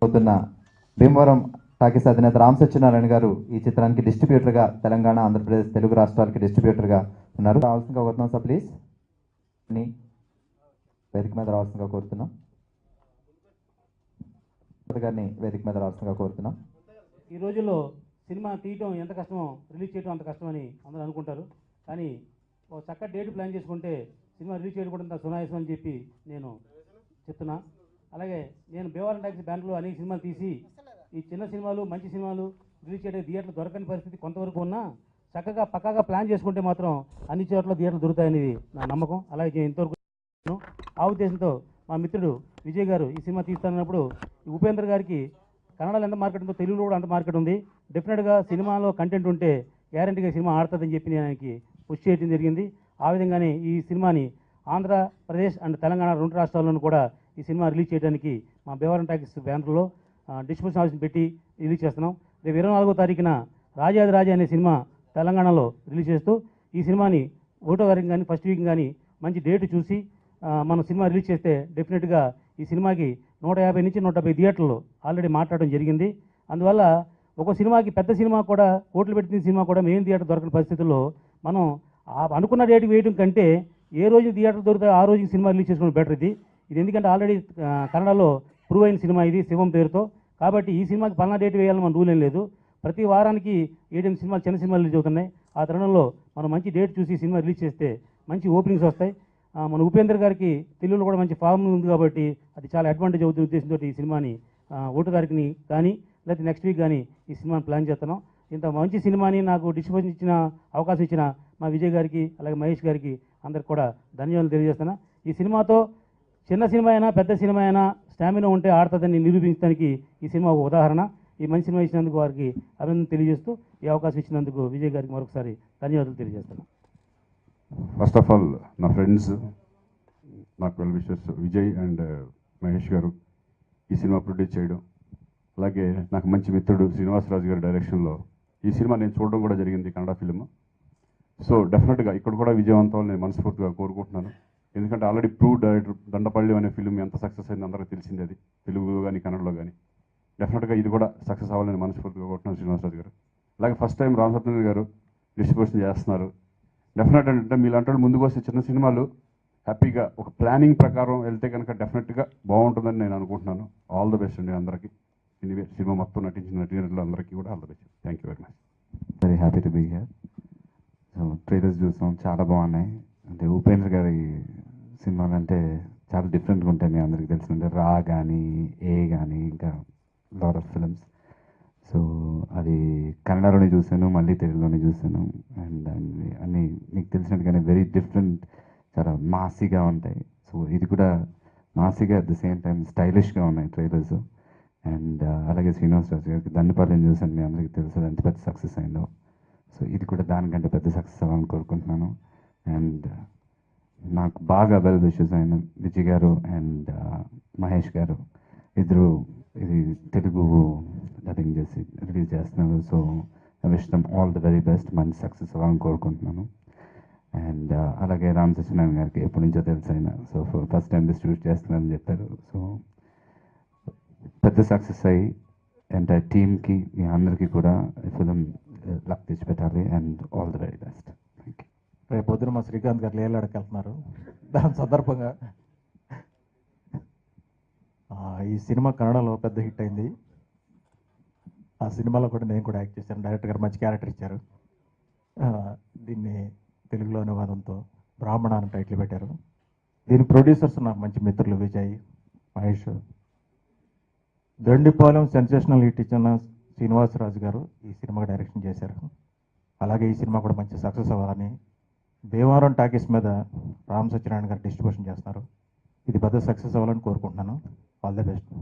అవుతున్న భీమవరం టాకీస్ అధినేత రామ్ సత్యనారాయణ గారు ఈ చిత్రానికి డిస్ట్రిబ్యూటర్గా తెలంగాణ, ఆంధ్రప్రదేశ్, తెలుగు రాష్ట్రాలకి డిస్ట్రిబ్యూటర్గా ఉన్నారు. రావాల్సిందిగా కోరుతున్నాం సార్, ప్లీజ్ అని వేదిక మీద రావాల్సిందిగా కోరుతున్నాం. గారిని వేదిక మీద రావాల్సిందిగా కోరుతున్నాం. ఈ రోజుల్లో సినిమా తీయటం ఎంత కష్టమో రిలీజ్ చేయడం అంత కష్టమని అందరూ అనుకుంటారు. కానీ ఒక చక్కటి డేట్ ప్లాన్ చేసుకుంటే సినిమా రిలీజ్ చేయడం కూడా అంత సునాయాసం అని చెప్పి నేను చెప్తున్నా. అలాగే నేను భీమవరం టాకీస్ బ్యానర్లో అనేక సినిమాలు తీసి ఈ చిన్న సినిమాలు, మంచి సినిమాలు రిలీజ్ చేయడానికి థియేటర్లు దొరకని పరిస్థితి కొంతవరకు ఉన్నా చక్కగా పక్కాగా ప్లాన్ చేసుకుంటే మాత్రం అన్ని చోట్ల థియేటర్లు దొరుకుతాయనేది నా నమ్మకం. అలాగే ఇంతవరకు ఆ ఉద్దేశంతో మా మిత్రుడు విజయ్ గారు ఈ సినిమా తీస్తానన్నప్పుడు ఉపేంద్ర గారికి కన్నడలో ఎంత మార్కెట్ ఉందో తెలుగులో కూడా అంత మార్కెట్ ఉంది. డెఫినెట్గా సినిమాలో కంటెంట్ ఉంటే గ్యారంటీగా సినిమా ఆడుతుందని చెప్పి నేను ఆయనకి పుష్ చేయడం జరిగింది. ఆ విధంగానే ఈ సినిమాని ఆంధ్రప్రదేశ్ అండ్ తెలంగాణ రెండు రాష్ట్రాల్లోనూ కూడా ఈ సినిమా రిలీజ్ చేయడానికి మా భీమవరం టాకీస్ బ్యానర్లో డిస్ట్రిబ్యూషన్ హౌస్ని పెట్టి రిలీజ్ చేస్తున్నాం. రేపు 24వ తారీఖున రాజాది రాజా అనే సినిమా తెలంగాణలో రిలీజ్ చేస్తూ ఈ సినిమాని 1వ తారీఖు కానీ ఫస్ట్ వీక్ కానీ మంచి డేట్ చూసి మనం సినిమా రిలీజ్ చేస్తే డెఫినెట్గా ఈ సినిమాకి 150 నుంచి 170 థియేటర్లు ఆల్రెడీ మాట్లాడడం జరిగింది. అందువల్ల ఒక సినిమాకి పెద్ద సినిమా కూడా కోట్లు పెట్టిన సినిమా కూడా మెయిన్ థియేటర్ దొరకని పరిస్థితుల్లో మనం అనుకున్న డేట్కి వేయడం కంటే ఏ రోజు థియేటర్ దొరుకుతాయో ఆ రోజుకి సినిమా రిలీజ్ చేసుకోవడం బెటర్. ఇది ఎందుకంటే ఆల్రెడీ కన్నడలో ప్రూవ్ అయిన సినిమా ఇది శివం పేరుతో. కాబట్టి ఈ సినిమాకి పలానా డేట్ వేయాలని మన రూల్ ఏం లేదు. ప్రతి వారానికి 7 సినిమాలు, చిన్న సినిమాలు రిలీజ్ అవుతున్నాయి. ఆ తరుణంలో మనం మంచి డేట్ చూసి సినిమా రిలీజ్ చేస్తే మంచి ఓపెనింగ్స్ వస్తాయి. మన ఉపేంద్ర గారికి తెలుగులో కూడా మంచి ఫామ్ ఉంది కాబట్టి అది చాలా అడ్వాంటేజ్ అవుతున్న ఉద్దేశంతో ఈ సినిమాని 1వ తారీఖుని కానీ లేకపోతే నెక్స్ట్ వీక్ కానీ ఈ సినిమాని ప్లాన్ చేస్తున్నాం. ఇంత మంచి సినిమాని నాకు డిస్ట్రిబ్యూషన్ ఇచ్చిన అవకాశం ఇచ్చిన మా విజయ్ గారికి అలాగే మహేష్ గారికి అందరికి కూడా ధన్యవాదాలు తెలియజేస్తున్నా. ఈ సినిమాతో చిన్న సినిమా అయినా పెద్ద సినిమా అయినా స్టామినా ఉంటే ఆడుతుందని నిరూపించడానికి ఈ సినిమా ఒక ఉదాహరణ. ఈ మంచి సినిమా ఇచ్చినందుకు వారికి అభినందన తెలియజేస్తూ ఈ అవకాశం ఇచ్చినందుకు విజయ్ గారికి మరొకసారి ధన్యవాదాలు తెలియజేస్తున్నాను. ఫస్ట్ ఆఫ్ ఆల్ నా ఫ్రెండ్స్, నాకు well wishes Vijay and Mahesh గారు ఈ సినిమా ప్రొడ్యూస్ చేయడం, అలాగే నాకు మంచి మిత్రుడు శ్రీనివాసరాజు గారి డైరెక్షన్లో ఈ సినిమా నేను చూడడం కూడా జరిగింది, కన్నడ ఫిల్మ్. సో డెఫినెట్గా ఇక్కడ కూడా విజయవంతం నేను మనస్ఫూర్తిగా కోరుకుంటున్నాను. ఎందుకంటే ఆల్రెడీ ప్రూవ్ డైరెక్టర్ దండపల్లి అనే ఫిల్మ్ ఎంత సక్సెస్ అయింది అందరికీ తెలిసింది, అది తెలుగులో కానీ కన్నడలో కానీ. డెఫినెట్గా ఇది కూడా సక్సెస్ అవ్వాలని మనస్ఫూర్తిగా కోరుకుంటున్నాను శ్రీనివాసరాజు గారు. అలాగే ఫస్ట్ టైం రామ్ సత్యనారాయణ గారు డిస్ట్రిబ్యూషన్ చేస్తున్నారు. డెఫినెట్ అంటే మీలాంటి ముందుకు వస్తే చిన్న సినిమాలు హ్యాపీగా ఒక ప్లానింగ్ ప్రకారం వెళ్తే కనుక డెఫినెట్గా బాగుంటుందని నేను అనుకుంటున్నాను. ఆల్ ద బెస్ట్ అండి అందరికీ. ఎనీవే సినిమా మొత్తం నటించిన నటీనటులు అందరికీ కూడా all the best. Thank you very much. Very happy to be here. So trailers చూసాం, చాలా బాగున్నాయి. అంటే ఉపేంద్ర గారి సినిమాలు అంటే చాలా డిఫరెంట్గా ఉంటాయి. మీ అందరికీ తెలిసిందంటే రా కానీ ఏ కానీ ఇంకా లాట్ ఆఫ్ ఫిల్మ్స్. సో అది కన్నడలోనే చూశాను, మళ్ళీ తెలుగులోనే చూశాను. అండ్ అన్నీ మీకు తెలిసినట్టుగానే వెరీ డిఫరెంట్, చాలా మాసీగా ఉంటాయి. సో ఇది కూడా మాసీగా అట్ ద సేమ్ టైం స్టైలిష్గా ఉన్నాయి ట్రైలర్స్. అండ్ అలాగే శ్రీనివాసరాజు గారికి దండపాలెం చూశాను, మీ అందరికీ తెలుసు ఎంత పెద్ద సక్సెస్ అయిందో. సో ఇది కూడా దానికంటే పెద్ద సక్సెస్ అవ్వాలని కోరుకుంటున్నాను. అండ్ నాకు బాగా వెల్ విషెస్ అయిన విజయ్ గారు అండ్ మహేష్ గారు ఇద్దరు ఇది తెలుగు డబ్బింగ్ చేసి రిలీజ్ చేస్తున్నారు. So I wish them all the very best, మంచి సక్సెస్ అవ్వాలని కోరుకుంటున్నాను. అండ్ అలాగే రామ్ సత్యనారాయణ గారికి ఎప్పటి నుంచో తెలుసు ఆయన, సో ఫస్ట్ టైం డిస్ట్రిబ్యూట్ చేస్తున్నారని చెప్పారు. సో పెద్ద సక్సెస్ అయ్యి ఎంటైర్ టీమ్కి, మీ అందరికీ కూడా ఫిలిం లక్ తెచ్చిపెట్టాలి. And all the very best. Thank you. రేపు పొద్దున మా శ్రీకాంత్ గారు లేలాడకి వెళ్తున్నారు. దాని సందర్భంగా ఈ సినిమా కన్నడలో పెద్ద హిట్ అయింది. ఆ సినిమాలో కూడా నేను కూడా యాక్ట్ చేశాను. డైరెక్టర్ గారు మంచి క్యారెక్టర్ ఇచ్చారు. దీన్ని తెలుగులో అనువాదంతో బ్రాహ్మణ అని టైటిల్ పెట్టారు. దీని ప్రొడ్యూసర్స్ నాకు మంచి మిత్రులు విజయ్, మహేష్. దండిపాలెం సెన్సేషనల్ హిట్ ఇచ్చిన శ్రీనివాసరాజు గారు ఈ సినిమాకి డైరెక్షన్ చేశారు. అలాగే ఈ సినిమా కూడా మంచి సక్సెస్ అవ్వాలని భీమవరం టాకీస్ మీద రామ్ సత్యనారాయణ గారు డిస్ట్రిబ్యూషన్ చేస్తున్నారు. ఇది పెద్ద సక్సెస్ అవ్వాలని కోరుకుంటున్నాను. All the best.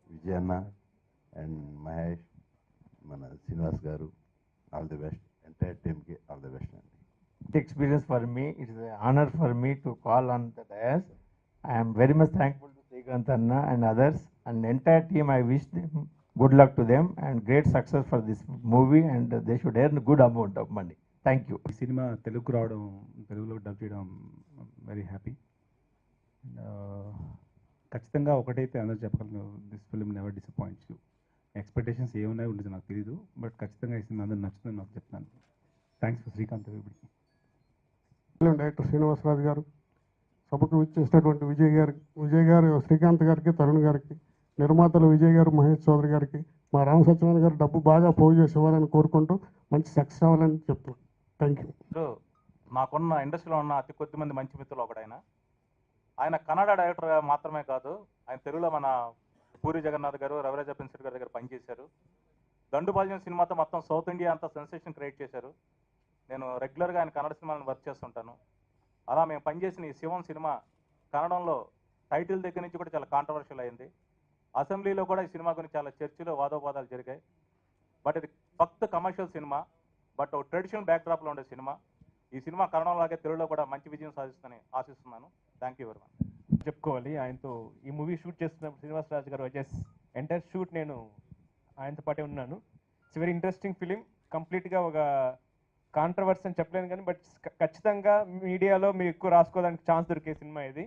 విజయ్ అన్న అండ్ మహేష్, మన శ్రీనివాస్ గారు, ఆల్ ది బెస్ట్. ఎంటైర్ టీమ్కి ఆల్ ది బెస్ట్ అండి. Experience for me, it is an honor for me to call on the dais. I am very much thankful to Srikanth Anna and others and entire team. I wish them good luck to them and great success for this movie, and they should earn a good amount of money. Thank you. ఈ cinema తెలుగుకు రావడం, తెలుగులో dub చేయడం very happy. ఖచ్చితంగా ఒకటైతే అందరూ చెప్పగలను, this film never disappoints you. Expectations ఏమున్నాయో ఉండదు నాకు తెలియదు, బట్ ఖచ్చితంగా ఈ సినిమా అందరూ నచ్చుతుంది నాకు చెప్తున్నాను. Thanks for Srikanth everybody. Director Srinivasaraju గారు, సభకు విచ్చేసినటువంటి విజయ్ గారు, శ్రీకాంత్ గారికి, తరుణ్ గారికి, నిర్మాతలు విజయ్ గారు, మహేష్ చౌదరి గారికి, మా రామ సత్యనారాయణ గారు డబ్బు బాగా పోగు చేసి ఇవ్వాలని కోరుకుంటూ మంచి సక్సెస్ అవ్వాలని చెప్తున్నాను. Thank you. నాకున్న ఇండస్ట్రీలో ఉన్న అతి కొద్ది మంది మంచి మిత్రులు ఒకడైన ఆయన కన్నడ డైరెక్టర్ మాత్రమే కాదు, ఆయన తెలుగులో మన పూరి జగన్నాథ్ గారు, రవిరాజ ప్రిన్సిపల్ గారి దగ్గర పనిచేశారు. దండుపాల్యం సినిమాతో మొత్తం సౌత్ ఇండియా అంతా సెన్సేషన్ క్రియేట్ చేశారు. నేను రెగ్యులర్గా ఆయన కన్నడ సినిమాలను వర్క్ చేస్తుంటాను. అలా మేము పనిచేసిన ఈ శివం సినిమా కన్నడంలో టైటిల్ దగ్గర నుంచి కూడా చాలా కాంట్రవర్షియల్ అయింది. అసెంబ్లీలో కూడా ఈ సినిమా గురించి చాలా చర్చలు, వాదోపాదాలు జరిగాయి. బట్ ఇది ఫక్త్ కమర్షియల్ సినిమా, బట్ ట్రెడిషనల్ బ్యాక్డ్రాప్లో ఉండే సినిమా. ఈ సినిమా కన్నడంలాగే తెలుగులో కూడా మంచి విజయం సాధిస్తుందని ఆశిస్తున్నాను. Thank you very much. చెప్పుకోవాలి, ఆయనతో ఈ మూవీ షూట్ చేస్తున్నప్పుడు శ్రీనివాసరాజు గారు వచ్చేసి ఎంటైర్ షూట్ నేను ఆయనతో పాటే ఉన్నాను. It's very interesting film. కంప్లీట్గా ఒక కాంట్రవర్సీ అని చెప్పలేను కానీ బట్ ఖచ్చితంగా మీడియాలో మీరు ఎక్కువ రాసుకోవడానికి ఛాన్స్ దొరికే సినిమా ఇది.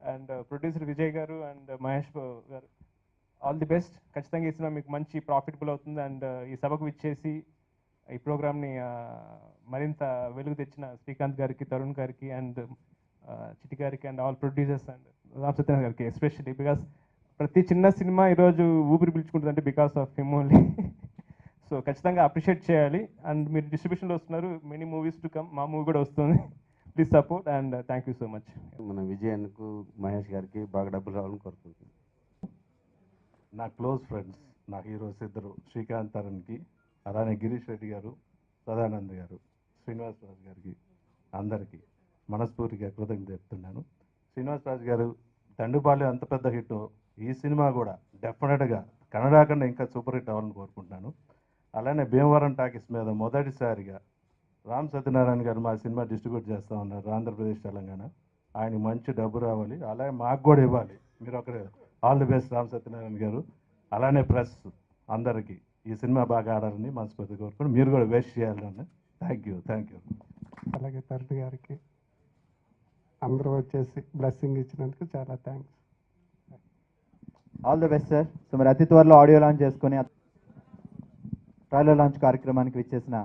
అండ్ ప్రొడ్యూసర్ విజయ్ గారు అండ్ మహేష్ గారు, ఆల్ ది బెస్ట్. ఖచ్చితంగా ఈ సినిమా మీకు మంచి ప్రాఫిటబుల్ అవుతుంది. అండ్ ఈ సభకు విచ్చేసి ఈ ప్రోగ్రామ్ని మరింత వెలుగు తెచ్చిన శ్రీకాంత్ గారికి, తరుణ్ గారికి అండ్ చిటి గారికి and all producers and Ram Satyanarayana గారికి ఎస్పెషల్లీ, బికాస్ ప్రతి చిన్న సినిమా ఈరోజు ఊపిరి పీల్చుకుంటుందంటే because of him only. So ఖచ్చితంగా అప్రిషియేట్ చేయాలి. అండ్ మీరు డిస్ట్రిబ్యూషన్లో వస్తున్నారు, మెనీ మూవీస్ టు కమ్, మా మూవీ కూడా వస్తుంది. Please support and thank you so much. మన విజయన్కు, మహేష్ గారికి బాగా డబ్బులు రావాలని కోరుకుంటున్నాను. నా క్లోజ్ ఫ్రెండ్స్, నా హీరోస్ ఇద్దరు, శ్రీకాంత్ తరుణ్కి, అలానే గిరీష్ రెడ్డి గారు, సదానంద్ గారు, శ్రీనివాసరాజు గారికి, అందరికీ మనస్ఫూర్తిగా కృతజ్ఞత చెప్తున్నాను. శ్రీనివాసరాజు గారు దండుపాలెం అంత పెద్ద హిట్, ఈ సినిమా కూడా డెఫినెట్గా కన్నడ కన్నా ఇంకా సూపర్ హిట్ అవ్వాలని కోరుకుంటున్నాను. అలానే భీమవరం టాకీస్ మీద మొదటిసారిగా రామ్ సత్యనారాయణ గారు మా సినిమా డిస్ట్రిబ్యూట్ చేస్తూ ఉన్నారు ఆంధ్రప్రదేశ్, తెలంగాణ. ఆయన మంచి డబ్బు రావాలి, అలాగే మాకు కూడా ఇవ్వాలి. మీరు ఒకరే all the best Ram Satyanarayana గారు. అలానే ప్రెస్ అందరికీ ఈ సినిమా బాగా ఆడాలని మనస్ఫూర్తిగా కోరుకుని మీరు కూడా వేస్ట్ చేయాలని. Thank you. అలాగే తరుణ్ గారికి అందరూ వచ్చేసి బ్లెస్సింగ్ ఇచ్చినందుకు చాలా thanks. All the best sir. So మరి అతి త్వరలో ఆడియో లాంచ్ చేసుకొని ట్రైలర్ లాంచ్ కార్యక్రమానికి విచ్చేసిన